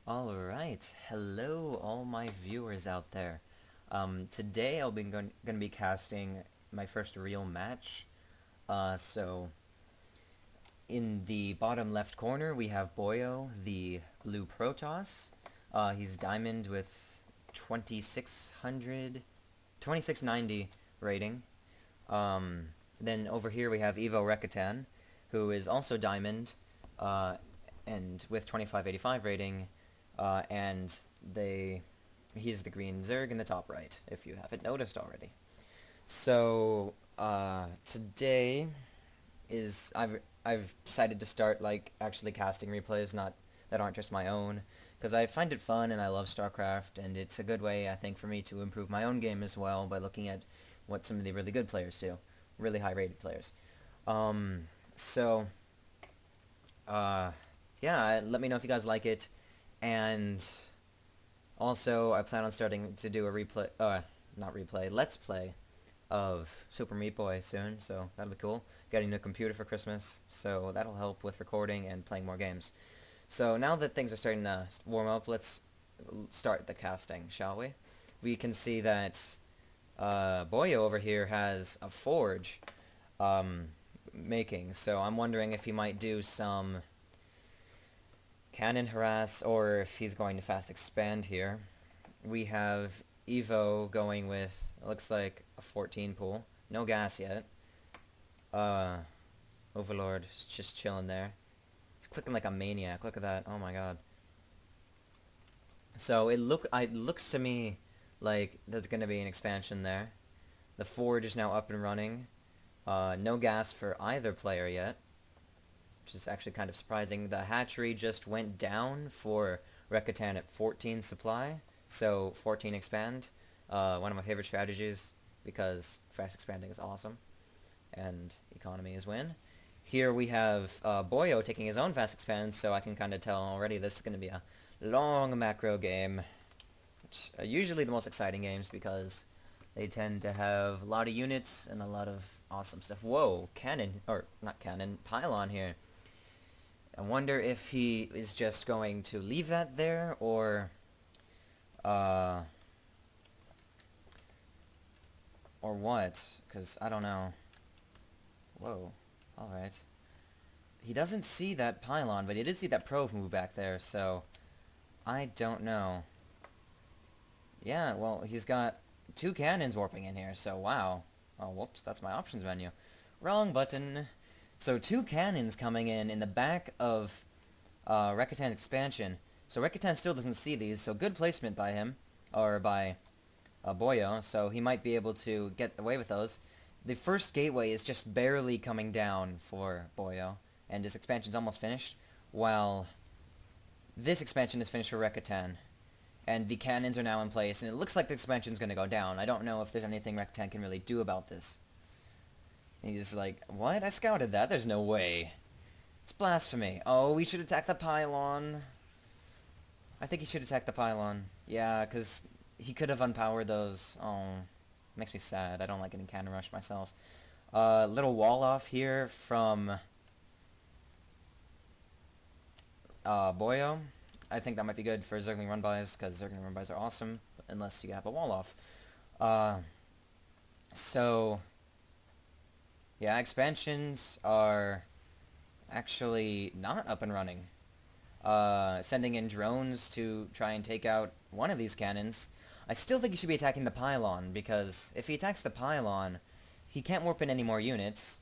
Alright, hello all my viewers out there. Today I'll be going to be casting my first real match. So in the bottom left corner we have Boyo, the blue Protoss. He's diamond with 2690 rating. Then over here we have EVORekatan, who is also diamond, and with 2585 rating. And he's the green Zerg in the top right, if you haven't noticed already. So, today I've decided to start, like, actually casting replays, not that aren't just my own, because I find it fun and I love Starcraft, and it's a good way, I think, for me to improve my own game as well by looking at what some of the really good players do, really high-rated players. Yeah, let me know if you guys like it. And also, I plan on starting to do a let's play of Super Meat Boy soon, so that'll be cool. Getting a computer for Christmas, so that'll help with recording and playing more games. So now that things are starting to warm up, let's start the casting, shall we? We can see that Boyo over here has a forge making, so I'm wondering if he might do some cannon harass, or if he's going to fast expand here. We have Evo going with, it looks like, a 14 pool. No gas yet. Overlord is just chilling there. He's clicking like a maniac. Look at that. Oh my god. So it looks to me like there's going to be an expansion there. The forge is now up and running. No gas for either player yet, which is actually kind of surprising. The hatchery just went down for Rekatan at 14 supply, so 14 expand. One of my favorite strategies, because fast expanding is awesome, and economy is win. Here we have Boyo taking his own fast expand, so I can kind of tell already this is going to be a long macro game, which are usually the most exciting games because they tend to have a lot of units and a lot of awesome stuff. Whoa, cannon, or not cannon, pylon here. I wonder if he is just going to leave that there, or what, because I don't know. Whoa, alright. He doesn't see that pylon, but he did see that probe move back there, so I don't know. Yeah, well, he's got 2 cannons warping in here, so wow. Oh, whoops, that's my options menu. Wrong button. So 2 cannons coming in the back of Rekatan's expansion. So Rekatan still doesn't see these, so good placement by him, or by Boyo, so he might be able to get away with those. The first gateway is just barely coming down for Boyo, and his expansion's almost finished, while this expansion is finished for Rekatan. And the cannons are now in place, and it looks like the expansion's going to go down. I don't know if there's anything Rekatan can really do about this. He's like, what? I scouted that. There's no way. It's blasphemy. Oh, we should attack the pylon. I think he should attack the pylon. Yeah, because he could have unpowered those. Oh, makes me sad. I don't like getting cannon rushed myself. Little wall off here from Boyo. I think that might be good for Zergling run-bys, because Zergling run-bys are awesome, unless you have a wall off. So yeah, expansions are actually not up and running. Sending in drones to try and take out one of these cannons. I still think he should be attacking the pylon, because if he attacks the pylon, he can't warp in any more units,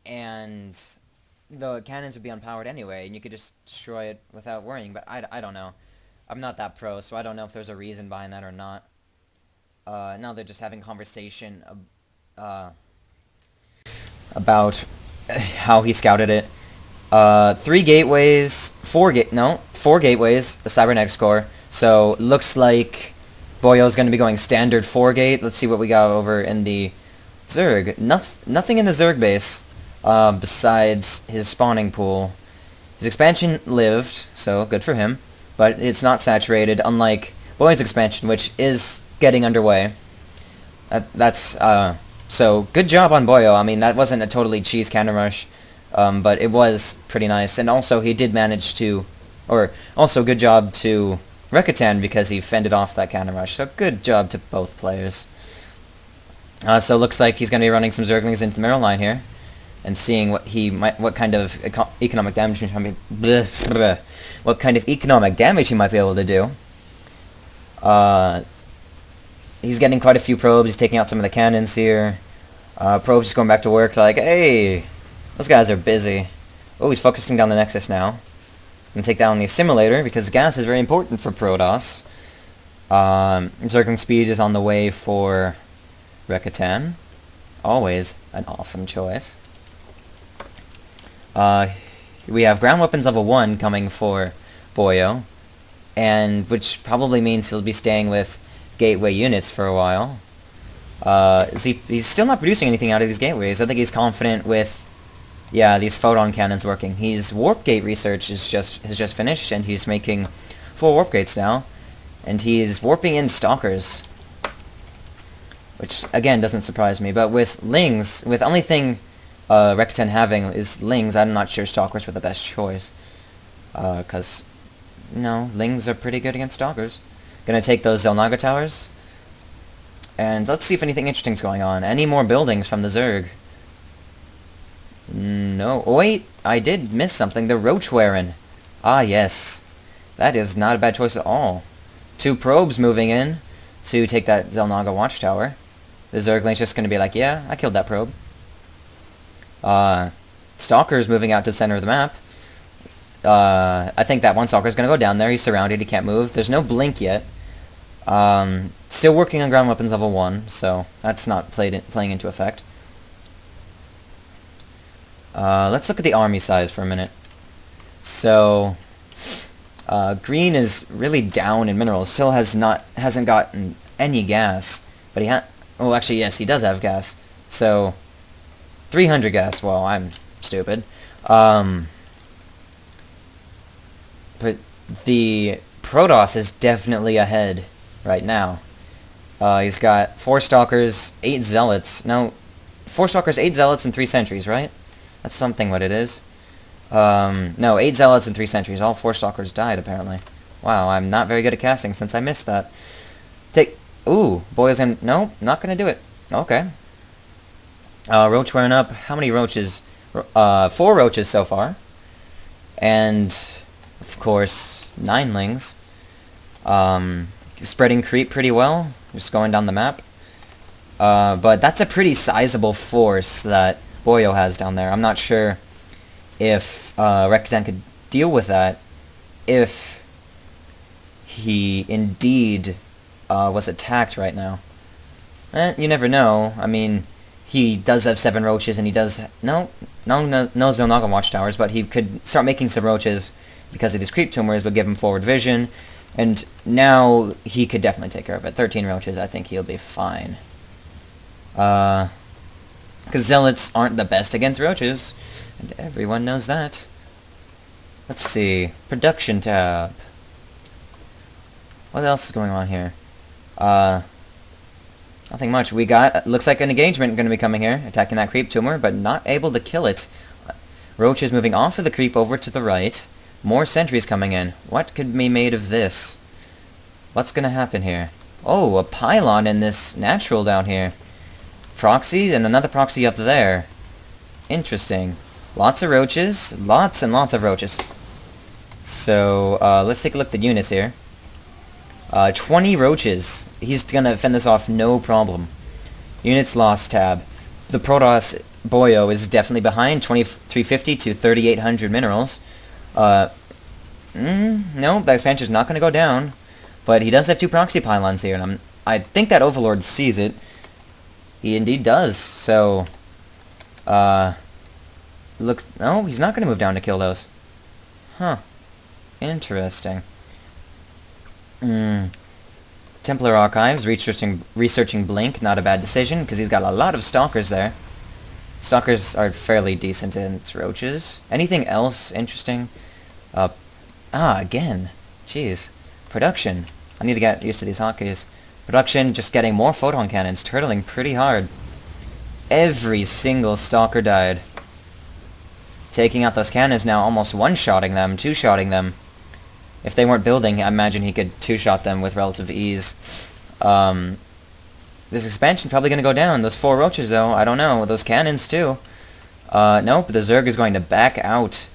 and the cannons would be unpowered anyway, and you could just destroy it without worrying, but I don't know. I'm not that pro, so I don't know if there's a reason behind that or not. Now they're just having conversation about how he scouted it. 4 gateways, the Cybernetic score. So looks like Boyo's going to be going standard 4-gate. Let's see what we got over in the Zerg. Nothing in the Zerg base besides his spawning pool. His expansion lived, so good for him, but it's not saturated, unlike Boyo's expansion, which is getting underway. So good job on Boyo. I mean, that wasn't a totally cheese cannon rush, but it was pretty nice. And also, he did manage to Or, also good job to EVORekatan because he fended off that counter rush. So good job to both players. So it looks like he's going to be running some Zerglings into the middle line here, and seeing what kind of economic damage what kind of economic damage he might be able to do. He's getting quite a few probes. He's taking out some of the cannons here. Probes just going back to work like, hey, those guys are busy. Oh, he's focusing down the Nexus now. Gonna take down the assimilator because gas is very important for Protoss. Zergling speed is on the way for EVORekatan. Always an awesome choice. We have ground weapons level 1 coming for Boyo, and which probably means he'll be staying with gateway units for a while. He's still not producing anything out of these gateways. I think he's confident with, yeah, these photon cannons working. His warp gate research has just finished, and he's making 4 warp gates now, and he's warping in stalkers, which again doesn't surprise me. But with Lings, with only thing EVORekatan having is Lings, I'm not sure stalkers were the best choice, because no, Lings are pretty good against stalkers. Gonna take those Xel'Naga towers, and let's see if anything interesting's going on. Any more buildings from the Zerg? No. Oh, wait, I did miss something. The Roachwarin. Ah, yes. That is not a bad choice at all. 2 probes moving in to take that Xel'Naga watchtower. The Zergling's just going to be like, yeah, I killed that probe. Stalker's moving out to the center of the map. I think that one Stalker's going to go down there. He's surrounded. He can't move. There's no blink yet. Still working on ground weapons level 1, so that's not playing into effect. Let's look at the army size for a minute. So, green is really down in minerals. Still hasn't gotten any gas, but oh, actually, yes, he does have gas. So, 300 gas. Well, I'm stupid. But the Protoss is definitely ahead right now. He's got 4 Stalkers, 8 Zealots. No, 4 Stalkers, 8 Zealots, and 3 Sentries, right? That's something what it is. No, 8 Zealots and 3 Sentries. All 4 Stalkers died, apparently. Wow, I'm not very good at casting since I missed that. Ooh, Boyo's gonna... Nope, not gonna do it. Okay. Roach wearing up. How many roaches? 4 roaches so far. And, of course, 9 lings. Spreading creep pretty well. Just going down the map. But that's a pretty sizable force that Boyo has down there. I'm not sure if EVORekatan could deal with that if he indeed was attacked right now. You never know. I mean, he does have 7 roaches, and he does... No Xel'Naga watchtowers, but he could start making some roaches because of these creep tumors, would give him forward vision, and now he could definitely take care of it. 13 roaches, I think he'll be fine. Because Zealots aren't the best against roaches, and everyone knows that. Let's see. Production tab. What else is going on here? Nothing much. We got, looks like an engagement going to be coming here, attacking that creep tumor, but not able to kill it. Roach is moving off of the creep over to the right. More sentries coming in. What could be made of this? What's going to happen here? Oh, a pylon in this natural down here. Proxy and another proxy up there. Interesting. Lots of roaches. Lots and lots of roaches. So, let's take a look at the units here. 20 roaches. He's gonna fend this off no problem. Units lost tab. The Protoss Boyo is definitely behind. 2350 to 3800 minerals. No, the expansion's not gonna go down. But he does have 2 proxy pylons here, and I think that Overlord sees it. He indeed does. So, looks... No, he's not gonna move down to kill those. Huh. Interesting. Templar Archives, researching Blink, not a bad decision, because he's got a lot of Stalkers there. Stalkers are fairly decent in roaches. Anything else interesting? Again. Jeez. Production. I need to get used to these hotkeys. Production, just getting more photon cannons, turtling pretty hard. Every single Stalker died. Taking out those cannons now, almost one-shotting them, two-shotting them. If they weren't building, I imagine he could two-shot them with relative ease. This expansion's probably going to go down. Those 4 roaches, though, I don't know. Those cannons, too. Nope, the Zerg is going to back out.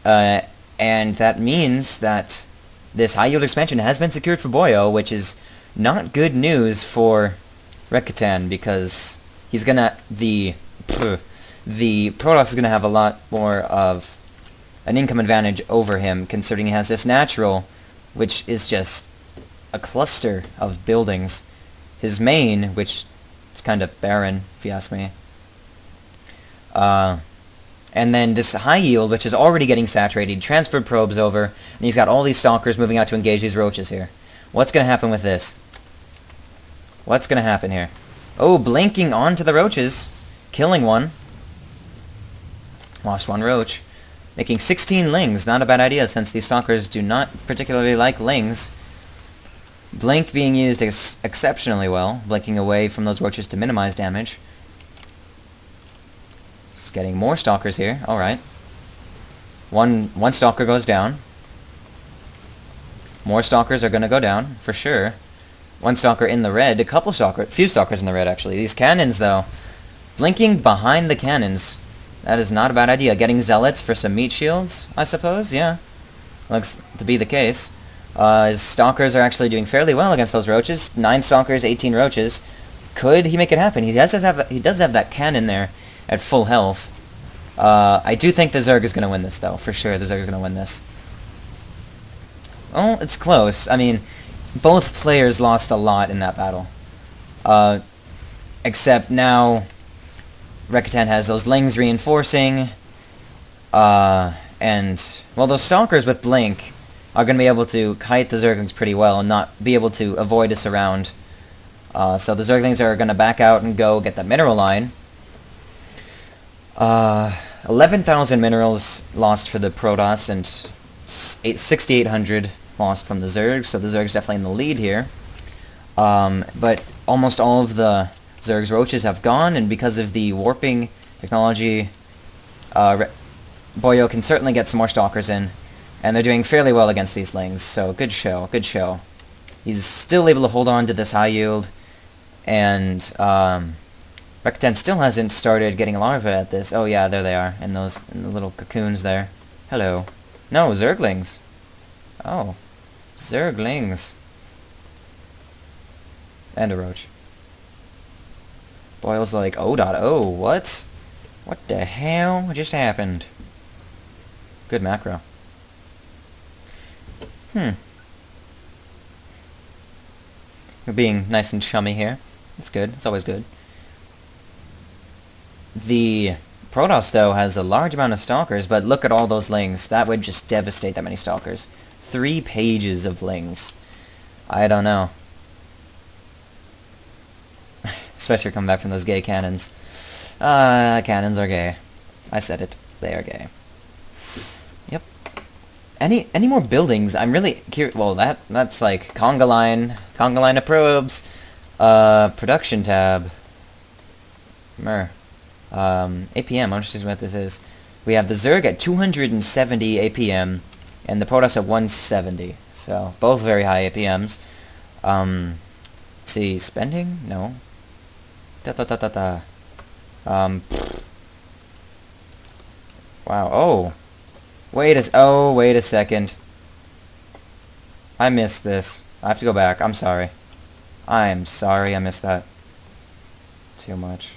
And that means that this high-yield expansion has been secured for Boyo, which is not good news for EVORekatan, because he's gonna... The Protoss is gonna have a lot more of an income advantage over him, considering he has this natural, which is just a cluster of buildings. His main, which is kind of barren, if you ask me. And then this high yield, which is already getting saturated, he transferred probes over, and he's got all these stalkers moving out to engage these roaches here. What's going to happen with this? What's going to happen here? Oh, blinking onto the roaches. Killing one. Lost 1 roach. Making 16 lings. Not a bad idea, since these stalkers do not particularly like lings. Blink being used exceptionally well, blinking away from those roaches to minimize damage. It's getting more stalkers here. Alright. One stalker goes down. More stalkers are going to go down, for sure. 1 stalker in the red. Few stalkers in the red, actually. These cannons, though. Blinking behind the cannons. That is not a bad idea. Getting zealots for some meat shields, I suppose? Yeah. Looks to be the case. His stalkers are actually doing fairly well against those roaches. 9 stalkers, 18 roaches. Could he make it happen? He does have that cannon there at full health. I do think the Zerg is going to win this, though. For sure, the Zerg is going to win this. Oh, it's close. I mean, both players lost a lot in that battle. Except now, EVORekatan has those lings reinforcing. And, well, those stalkers with blink are going to be able to kite the Zerglings pretty well and not be able to avoid a surround. So the Zerglings are going to back out and go get the mineral line. 11,000 minerals lost for the Protoss and 6,800 lost from the Zergs, so the Zerg's definitely in the lead here. But almost all of the Zerg's roaches have gone, and because of the warping technology, Boyo can certainly get some more stalkers in, and they're doing fairly well against these lings, so good show, good show. He's still able to hold on to this high yield, and EVORekatan still hasn't started getting larvae at this. Oh yeah, there they are, in the little cocoons there. Hello. No, Zerglings. Oh. Zerglings. And a roach. Boyle's like, oh, what? What the hell just happened? Good macro. We're being nice and chummy here. It's good. It's always good. The Protoss, though, has a large amount of stalkers, but look at all those lings. That would just devastate that many stalkers. 3 pages of lings. I don't know. Especially coming back from those gay cannons. Cannons are gay. I said it. They are gay. Yep. Any more buildings? I'm really curious. Well, that's like conga line of probes. Production tab. APM, I'm just seeing what this is. We have the Zerg at 270 APM, and the Protoss at 170. So, both very high APMs. Let's see, spending? No. Wow, oh. Wait a second. I missed this. I have to go back. I'm sorry. I'm sorry I missed that. Too much.